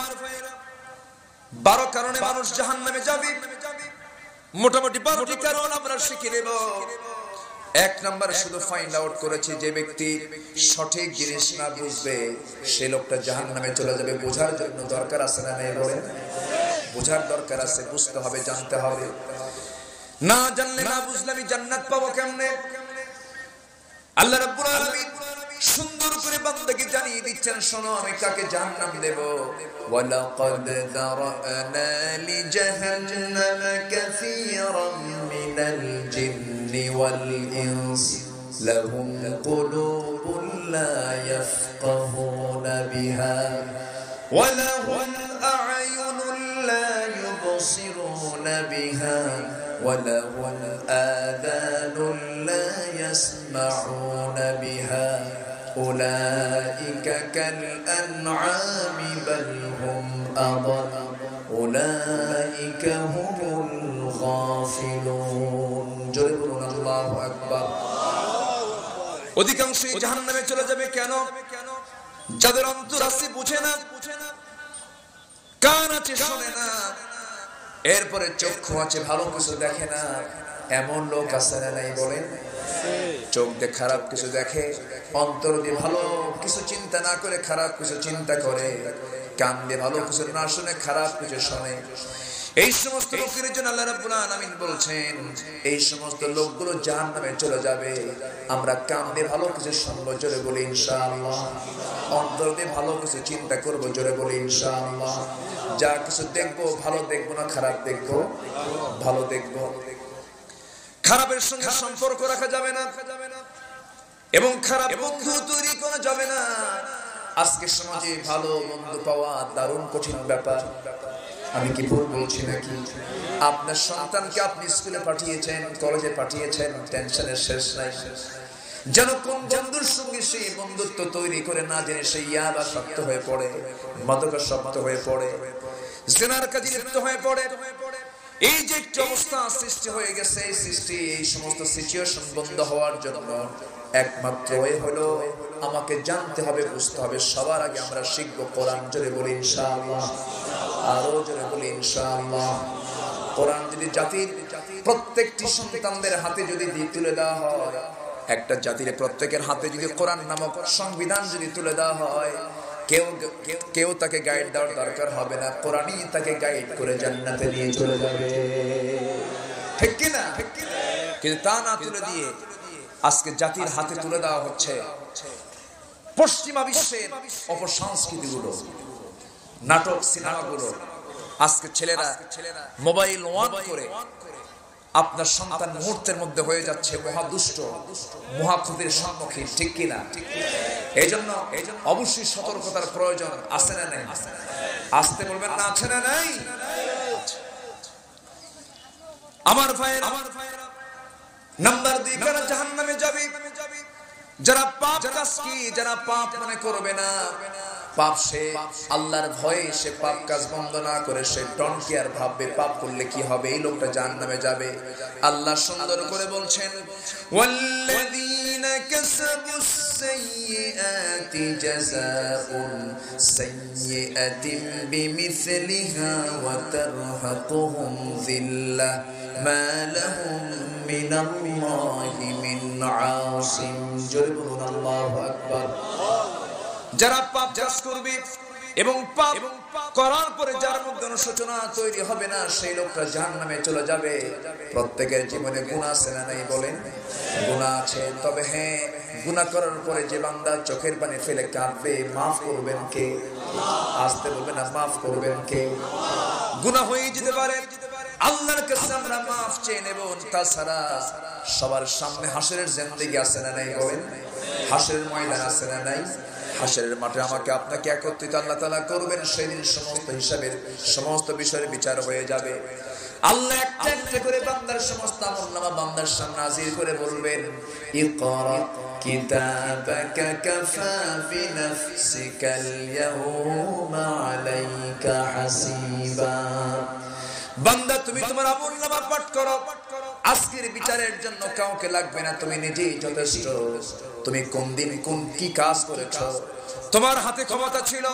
12 কারণে মানুষ জাহান্নামে যাবে। মোটামুটি 12টি কারণ আমরা শিখে নেব। 1 নম্বরে শুধু ফাইন্ড আউট করেছি, যে ব্যক্তি সঠিক জিনিস না বুঝবে সে লোকটা জাহান্নামে চলে যাবে। বোঝার জন্য দরকার আছে না নাই? বলেন, বোঝার দরকার আছে, বুঝতে হবে, জানতে হবে। না জানলে, না বুঝলে আমি জান্নাত পাবো কেমনে? আল্লাহ রাব্বুল আলামিন সুন্দর করে বান্দাকে জানিয়ে দিচ্ছেন, শোনো আমি কাকে জাহান্নাম দেব। ওয়ালাকাদ দারানা লিজাহান্নাম কাসীরাম মিনাল জিন্নি ওয়াল ইনস লাহুম কুলুবুন লা ইয়াফকাহুনা বিহা ওয়া লাহুম আ'য়ুনুন লা ইউবসিরুনা বিহা ওয়া লাহুম আযানুন লা يسمعون بها أولئك كالأنعام بل هم أضل أولئك هم الغافلون جربون الله أكبر অধিকাংশই জাহান্নামে চলে যাবে কেন? যাদের অন্তর আছে বুঝে না, কান আছে শোনে না, এরপরে চক্ষু আছে ভালো কিছু দেখে না। এমন লোক আছে না নাই? বলেন, চোখ দিয়ে খারাপ কিছু দেখে, অন্তর দিয়ে ভালো কিছু চিন্তা না করে খারাপ কিছু চিন্তা করে, কান দিয়ে ভালো কিছু না শুনে খারাপ কিছু শোনে। এই সমস্ত লোকের জন্য আল্লাহ রাব্বুল আলামিন বলছেন, এই সমস্ত লোকগুলো জাহান্নামে চলে যাবে। আমরা কান দিয়ে ভালো কিছু শুনবো, জোরে বলি ইনশাআল্লাহ। অন্তর দিয়ে ভালো কিছু চিন্তা করবো, জোরে বলি ইনশাআল্লাহ। যা কিছু দেখবো ভালো দেখবো না খারাপ দেখবো? ভালো দেখবো। খারাপের সঙ্গে সম্পর্ক রাখা যাবে না, এবং খারাপ বন্ধু তৈরি করা যাবে না। আজকে সমাজে ভালো বন্ধু পাওয়া দারুণ কঠিন ব্যাপার। আমি কি ভুল বলছি নাকি? আপনার সন্তানকে আপনি স্কুলে পাঠিয়েছেন, কলেজে পাঠিয়েছেন, টেনশনের শেষ নাই। যেন কোন বন্ধুর সঙ্গে সেই বন্ধুত্ব তৈরি করে না জেনে সেই ইয়াবা শক্ত হয়ে পড়ে, মাদকাসক্ত হয়ে পড়ে, জিনার কাজে লিপ্ত হয়ে পড়ে। এই যে একটা অবস্থা সৃষ্টি হয়ে গেছে, এই সমস্ত সিচুয়েশন বন্ধ হওয়ার জন্য একমাত্র হলো আমাকে জানতে হবে, বুঝতে হবে। সবার আগে আমরা শিখবো কোরআন। জোরে বলি ইনশাআল্লাহ, আরো জোরে বলি ইনশাআল্লাহ। কোরআন যদি জাতির প্রত্যেকটি সন্তানদের হাতে যদি তুলে দেওয়া হয়, একটা জাতির প্রত্যেকের হাতে যদি কোরআন নামক সংবিধান যদি তুলে দেওয়া হয়, কেউ তাকে গাইড দেওয়ার দরকার হবে না, কোরআনই তাকে গাইড করে জান্নাতে নিয়ে চলে যাবে, ঠিক কি না? কিন্তু তা না তুলে দিয়ে আজকে জাতির হাতে তুলে দেওয়া হচ্ছে পশ্চিমা বিশ্বের অপসংস্কৃতিগুলো, নাটক সিনেমাগুলো। আজকে ছেলেরা মোবাইল অন করে আপনার সন্তান মুহূর্তের মধ্যে হয়ে যাচ্ছে মহাদুষ্ট, মহাক্ষতির সম্মুখীন, ঠিক কিনা? এই জন্য অবশ্যই সতর্কতার প্রয়োজন আছে না নাই? আসতে বলবেন না, আছে না নাই? আমার ভাইয়েরা, নাম্বার 2, কারা জাহান্নামে যাবে? যারা পাপ কাজ কি, যারা পাপ মনে করবে না, পাপ সে আল্লাহর ভয়ে সে পাপ কাজ বন্ধ না করে সে টনকি আর ভাববে পাপ করলে কি হবে, এই লোকটা জাহান্নামে যাবে। আল্লাহ সুন্দর করে বলছেন, ওয়াল্লাযীনা কাসাবুস সাইয়্যাতি জাযাউন সাইয়্যাতিন বিমিসলিহা ওয়া তারহাকুহুম যিল্লাহ মা লাহুম মিনাল্লাহি মিন আসিম। জোরে বলুন আল্লাহু আকবার। যারা পাপ কাজ করবে এবং পাপ করার পরে যার মধ্যে অনুশোচনা তৈরি হবে না, সেই লোকটা জাহান্নামে চলে যাবে। প্রত্যেকের জীবনে গুনাহ আছে না নাই? বলেন, গুনাহ আছে। তবে হ্যাঁ, গুনাহ করার পরে যে বান্দা চোখের পানি ফেলে কাঁদবে, মাফ করবেন কে? আসতে বলবে না, মাফ করবেন কে? গুনাহ হয়ে যেতে পারে, আল্লাহর কাছে আমরা মাফ চেয়ে নেব। তাছাড়া সবার সামনে হাসরের জিন্দেগি আছে না নাই? বলেন, হাসরের ময়দান আছে না নাই? হাসরের মাঠে আমাকে আপনাকে একত্রিত আল্লাহ তাআলা করবেন। সেদিন সমস্ত হিসাবের সমস্ত বিষয়ের বিচার হয়ে যাবে। আল্লাহ একটা একটা করে বান্দার সমস্ত আমলনামা বান্দার সামনে হাজির করে বলবেন, ইকরা কিতাবাকা কাফা বিনাফসিকাল ইয়াউমা আলাইকা হাসিবা। বান্দা, তুমি তোমার আমলনামা পাঠ করো। আজকের বিচারের জন্য কাউকে লাগবে না, তুমি নিজেই যথেষ্ট। তুমি কোন দিন কোন কি কাজ করেছো, তোমার হাতে ক্ষমতা ছিল,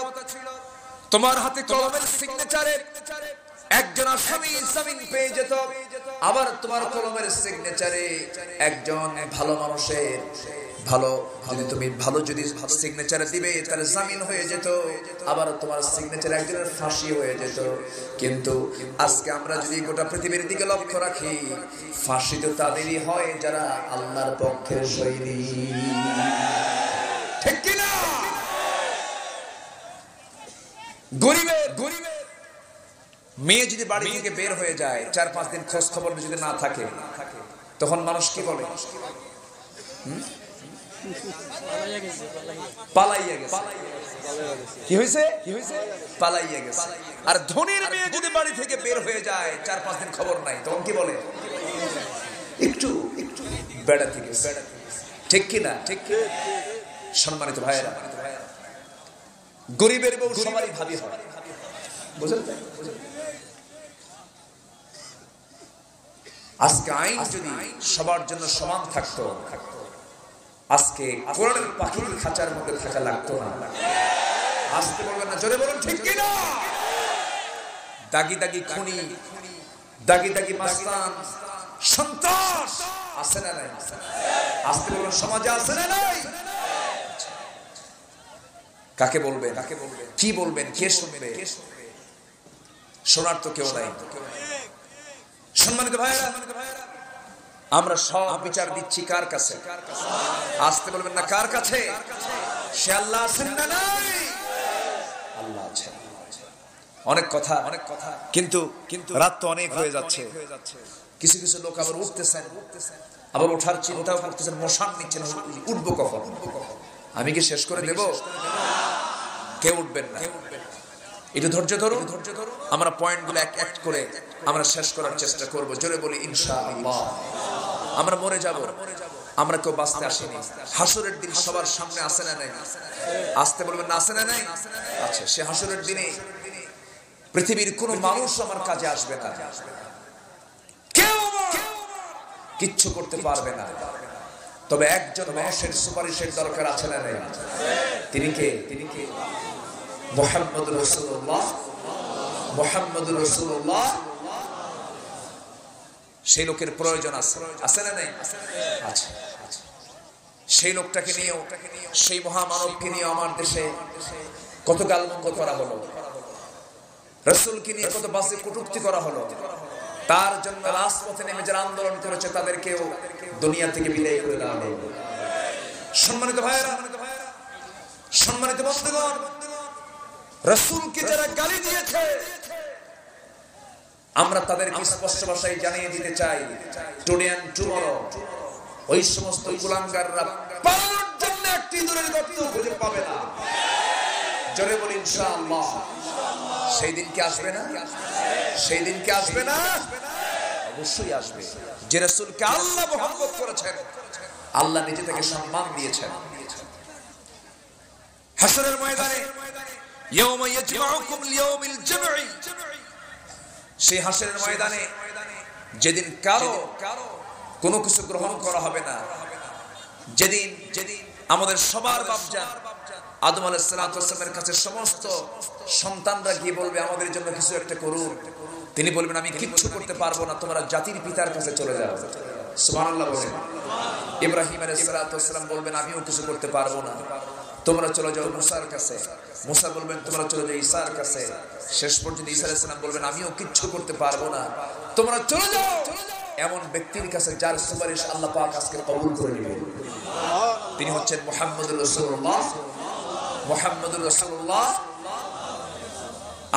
তোমার হাতে কলমের সিগনেচারে একজন আসামি জামিন পেয়ে যেত, আবার তোমার কলমের সিগনেচারে একজন ভালো মানুষের যদি সিগনেচারে দিবে তাহলে জামিন হয়ে যেত, আবার তোমার সিগনেচারে একজনের ফাঁসি হয়ে যেত। কিন্তু আজকে আমরা যদি গোটা পৃথিবীর দিকে লক্ষ্য রাখি, ফাঁসি তো তাদেরই হয় যারা আল্লাহর পক্ষের সৈনিক, ঠিক কিনা? গরিবের মেয়ে যদি বাড়ি থেকে বের হয়ে যায়, 4-5 দিন খোঁজ খবর যদি না থাকে, তখন মানুষ কি বলে? পালাইয়া গেছে। কি হয়েছে? পালাইয়া গেছে। আর ধনীর মেয়ে যদি বাড়ি থেকে বের হয়ে যায়, 4-5 দিন খবর নাই, তখন কি বলে? একটু বেড়াতে গেছে, ঠিক কিনা? ঠিক। সম্মানিত ভাইয়েরা, গরিবের বউ সবারই ভাবি হয়, বুঝলেন? আজকে আইন যদি সবার জন্য সমান থাকতো, আজকে কোরআনের পাখির খাঁচার মধ্যে থাকা লাগতো না। আসতে বলবেন না, জোরে বলুন, ঠিক কিনা? দাগি দাগি খুনি, দাগি দাগি মাস্তান, সন্ত্রাস আছে না নাই? আসতে বলবেন, সমাজে আছে না নাই? কাকে বলবেন? কি বলবেন? কে শুনবে? শোনার তো কেউ নাই। সম্মানিত ভাইরা, আমরা সব বিচার দিচ্ছি কার কাছে? আসতে বলবেন না, কার কাছে? সে আল্লাহ আছেন না নাই? আল্লাহ আছেন। অনেক কথা কিন্তু রাত তো অনেক হয়ে যাচ্ছে। কিছু কিছু লোক আবার উঠতেছেন, আবার ওঠার চিন্তাও করতেছেন, মশান নিচ্ছেন, উঠবো কখন? আমি কি শেষ করে দেব? কেউ উঠবেন না, একটু ধৈর্য ধরো। আমরা পয়েন্টগুলো এক এক করে আমরা শেষ করার চেষ্টা করব। জোরে বলি ইনশাআল্লাহ। আমরা মরে যাব, আমরা কেউ বাঁচতে আসিনি। হাসরের দিন সবার সামনে আসে না নাই? আসতে বলবেন না, আসে না নাই? আচ্ছা, সে হাসরের দিনে পৃথিবীর কোনো মানুষ আমার কাজে আসবে না, কেউ কিচ্ছু করতে পারবে না। তবে একজন মানুষের সুপারিশের দরকার আছে না নাই? তিনি কে? মুহাম্মদুর রাসূলুল্লাহ। মুহাম্মদুর রাসূলুল্লাহ। সেই লোকের প্রয়োজন আছে না নাই? আছে। সেই লোকটাকে নিয়েও, সেই মহামানবকে নিয়ে আমার দেশে কত গালমন্দ করা হলো, রাসূলকে নিয়ে কত বাজে কটূক্তি করা হলো। তার জন্য রাজপথে নেমে যারা আন্দোলন করেছে তাদেরকেও দুনিয়া থেকে বিদায় করে দেওয়া হলো। সম্মানিত ভাইরা, সম্মানিত বন্ধুগণ, রাসূলকে যারা গালি দিয়েছে আমরা তাদেরকে স্পষ্ট ভাষায় জানিয়ে দিতে চাই, টুডে এন্ড টুমরো ওই সমস্ত কুলাঙ্গাররা পালানোর জন্য একটি দূরের গর্ত খুঁজে পাবে না। জোরে বলি ইনশাআল্লাহ। সেই দিন কি আসবে না? সেই দিন কি আসবে না? অবশ্যই আসবে। যে রাসূলকে আল্লাহ মহব্বত করেছেন, আল্লাহ নিজে থেকে সম্মান দিয়েছেন। হাসরের ময়দানে ইয়াউমা ইয়াজমাউকুম লিয়াউমিল জামঈ, সেই হাসরের ময়দানে যেদিন কারো কোনো কিছু গ্রহণ করা হবে না, যেদিন আমাদের সবার বাপজান আদম আলাইহিস সালামের কাছে সমস্ত সন্তানরা গিয়ে বলবে আমাদের জন্য কিছু একটা করুন, তিনি বলবেন আমি কিচ্ছু করতে পারবো না, তোমরা জাতির পিতার কাছে চলে যাও। সুবহানাল্লাহ বলেন। ইব্রাহিম আলাইহিস সালাম বলবেন আমিও কিছু করতে পারবো না, তোমরা চলে যাও মুসার কাছে। মুসা বলবেন তোমরা চলে যাও ঈসার কাছে। শেষ পর্যন্ত ঈসা আলাইহিস সালাম বলবেন আমিও কিচ্ছু করতে পারবো না, তোমরা চলে যাও এমন ব্যক্তির কাছে যার সুপারিশ আল্লাহ পাক আজকে কবুল করে নেবেন। তিনি হচ্ছেন মুহাম্মদুর রাসূলুল্লাহ। মুহাম্মদুর রাসূলুল্লাহ।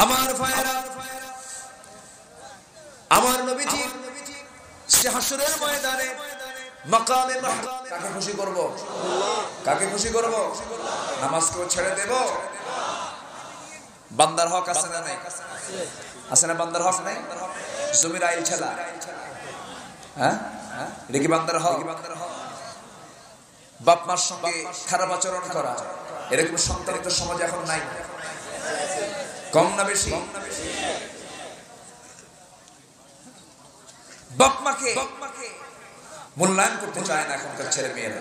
আমার ভাইরা, আমার নবীজি সে হাসরের ময়দানে মাকামে মাহমুদ কাকে খুশি করব? কাকে খুশি করব? নামাজকে ছেড়ে দেব? বান্দার হক আছে না নাই? আছে না বান্দার হক নাই? জমির আইল ছেলা, হ্যাঁ এটা কি বান্দার হক? বাপ মার সঙ্গে খারাপ আচরণ করা, এরকম সন্তান তো সমাজে এখন নাই, কম না বেশি? বাপ মাকে মূল্যায়ন করতে চায় না এখনকার ছেলে মেয়েরা।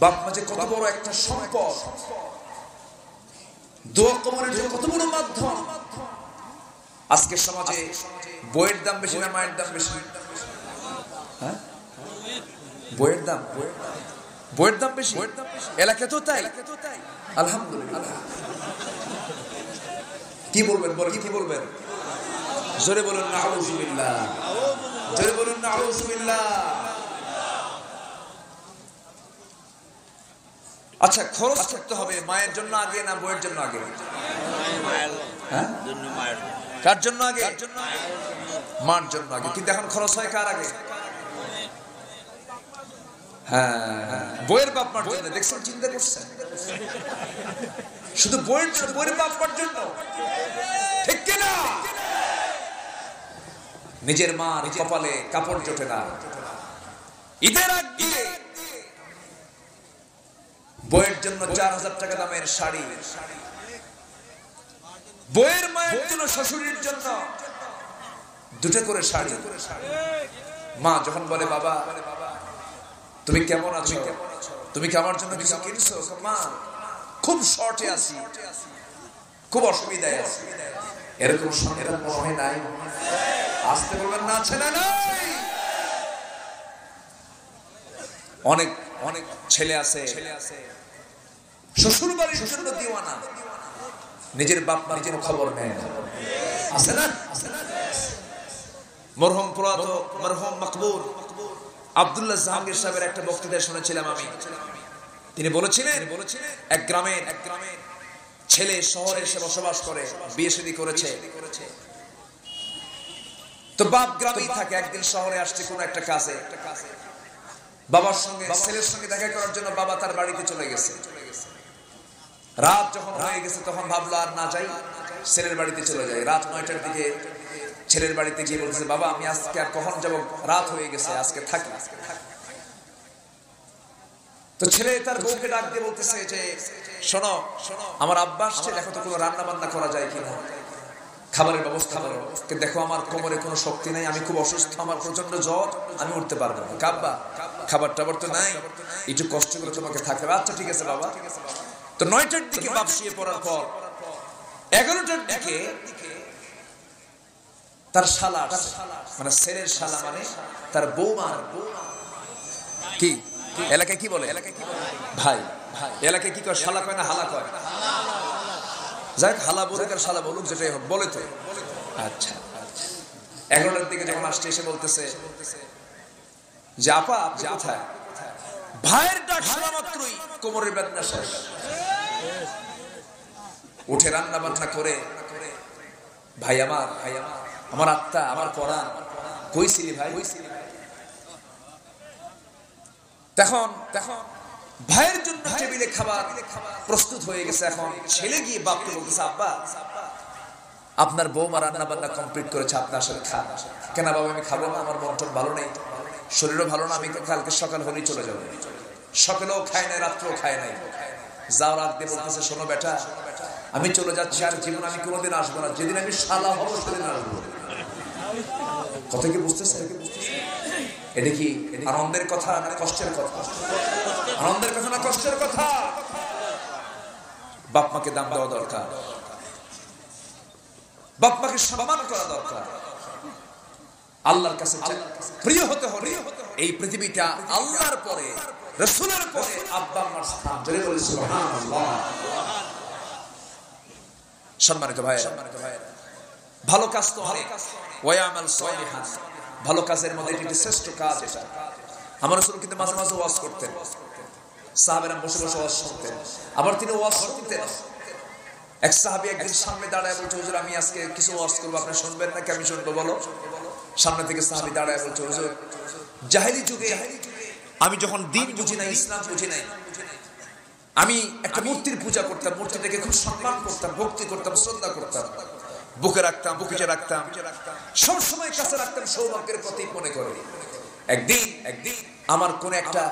বাপ মা যে কত বড় একটা সম্পদ, দোয়া কবুলের যে কত বড় মাধ্যম। আজকে সমাজে বইয়ের দাম বেশি না মায়ের দাম বেশি? হ্যাঁ, বইয়ের দাম বেশি এলাকা তো তাই। আলহামদুলিল্লাহ। কি বলবেন বলেন, কি বলবেন? জোরে বলুন নাউযুবিল্লাহ, জোরে বলুন নাউযুবিল্লাহ। আচ্ছা, খরচ করতে হবে মায়ের জন্য আগে না বইয়ের জন্য আগে? হ্যাঁ, কার জন্য আগে? মার জন্য আগে। কিন্তু এখন খরচ হয় কার আগে? হ্যাঁ, বইয়ের বাপ মার জন্য। দেখছেন, চিন্তা করছেন? শুধু বইয়ের বাপ মার জন্য, ঠিক কিনা? নিজের মার কপালে কাপড় জোটে না, ঈদের আগে বইয়ের জন্য 4000 টাকা দামের শাড়ি, বইয়ের মায়ের জন্য শ্বশুরের জন্য 2টা করে শাড়ি। মা যখন বলে বাবা তুমি কেমন আছো, তুমি কি আমার জন্য কিছু কিনছো? মা খুব শর্টে আছি, খুব অসুবিধায় আছি। এরকম সন্তান মনে নাই? আসতে বলবেন না, ছেলে নাই। অনেক অনেক ছেলে আছে শ্বশুর বাড়ির জন্য দিওয়ানা, নিজের বাপ মার জন্য খবর নেয়। আছে না? মরহুম প্রয়াত মরহুম মাকবুল আব্দুল্লাহ জাহাঙ্গীর সাহেবের একটা বক্তৃতা শুনেছিলাম আমি। তিনি বলেছিলেন এক গ্রামের ছেলে শহরে এসে বসবাস করে, বিয়ে শাদী করেছে। তো বাপ গ্রামেই থাকে, একদিন শহরে আসছে কোন একটা কাজে। বাবার সঙ্গে ছেলের সঙ্গে দেখা করার জন্য বাবা তার বাড়িতে চলে গেছে। রাত যখন হয়ে গেছে তখন ভাবলো আর না যাই, ছেলের বাড়িতে চলে যায়। রাত 9টার দিকে ছেলের বাড়িতে গিয়ে বলতেছে বাবা আমি আজকে আর কখন যাব, রাত হয়ে গেছে, আজকে থাকি। তো ছেলে তার বউকে ডাক দিয়ে বলতেছে যে শোনো, আমার আব্বা আসছে, দেখো তো কোনো রান্না বান্না করা যায় কিনা, খাবারের ব্যবস্থা করো। দেখো আমার কোমরে কোনো শক্তি নাই, আমি খুব অসুস্থ, আমার প্রচন্ড জ্বর, আমি উঠতে পারবো না। আব্বা খাবার টাবার তো নাই, একটু কষ্ট করে তোমাকে থাকতে হবে। আচ্ছা ঠিক আছে বাবা। তো 9টার দিকে বাপ শুয়ে পড়ার পর 11টার দিকে তার শালা, মানে ছেলের শালা, মানে তার বৌমার কি এলাকায় কি বলে ভাই, এলাকায় কি কয়, শালা কয় না হালা কয়? যাক, হালা বলুক আর শালা বলুক, যেটাই হোক বলে তো। আচ্ছা 11টার দিকে যখন আসছে এসে বলতেছে যে আপা আপনি কোথায়? ভাইয়ের ডাক শোনা মাত্রই কোমরের বেদনা শেষ। উঠে রান্না বান্না করে, ভাই আমার, আমার আত্মা, আমার পরাণ, কইছিলি ভাই? তখন ভাইয়ের জন্য টেবিলে খাবার প্রস্তুত হয়ে গেছে। এখন ছেলে গিয়ে বাপকে বলতেছে, আব্বা আপনার বৌমা রান্না বান্না কমপ্লিট করেছে, আপনি আসলে খান। কেন বাবা আমি খাবো না, আমার মন টন ভালো নেই, শরীরও ভালো না, আমি কালকে সকাল হলেই চলে যাবো। সকালেও খায় নাই, রাত্রেও খায় নাই। যাওয়ার আগ দিয়ে বলতেছে, শোনো বেটা, আমি চলে যাচ্ছি, আর জীবন আমি কোনোদিন আসবো না, যেদিন আমি শালা হবো সেদিন আসবো। কথা কি বুঝতেছে? এটা কি আনন্দের কথা না কষ্টের কথা? আনন্দের কথা না কষ্টের কথা? বাপ মাকে দাম দেওয়া দরকার, বাপ মাকে সম্মান করা দরকার। আল্লাহর কাছে প্রিয় হতে হলে এই পৃথিবীটা আল্লাহর পরে, রাসূলের পরে আব্বা আম্মার স্থান। জোরে বলি সুবহানাল্লাহ। সম্মানিত ভাই, ভালো কাজ তো অনেক, ওয়ায়ামাল সালিহান, ভালো কাজের মধ্যে এটি শ্রেষ্ঠ কাজ। এটা আমার রাসূল কিন্তু মাঝে মাঝে ওয়াজ করতেন, সাহাবারা বসে বসে ওয়াজ শুনতেন, আবার তিনি ওয়াজ শুনতেন। এক সাহাবী একদিন সামনে দাঁড়ায় বলছে, হুজুর আমি আজকে কিছু ওয়াজ করবো, আপনি শুনবেন নাকি আমি শুনবো বলো? সামনে থেকে সাহাবী দাঁড়ায় বলছে, হুজুর জাহেলি যুগে আমি যখন দিন বুঝি নাই, ইসলাম বুঝি নাই, আমি একটা মূর্তির পূজা করতাম, মূর্তিটাকে খুব সম্মান করতাম, ভক্তি করতাম, শ্রদ্ধা করতাম, বুকে রাখতাম, বুকে রাখতাম, সবসময় কাছে রাখতাম, সৌভাগ্যের প্রতীক মনে করে। একদিন আমার কোন একটা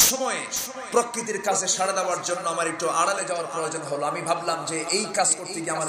সময়ে প্রকৃতির কাছে সাড়া দেওয়ার জন্য আমার একটু আড়ালে যাওয়ার প্রয়োজন হলো। আমি ভাবলাম যে এই কাজ করতে গিয়ে আমার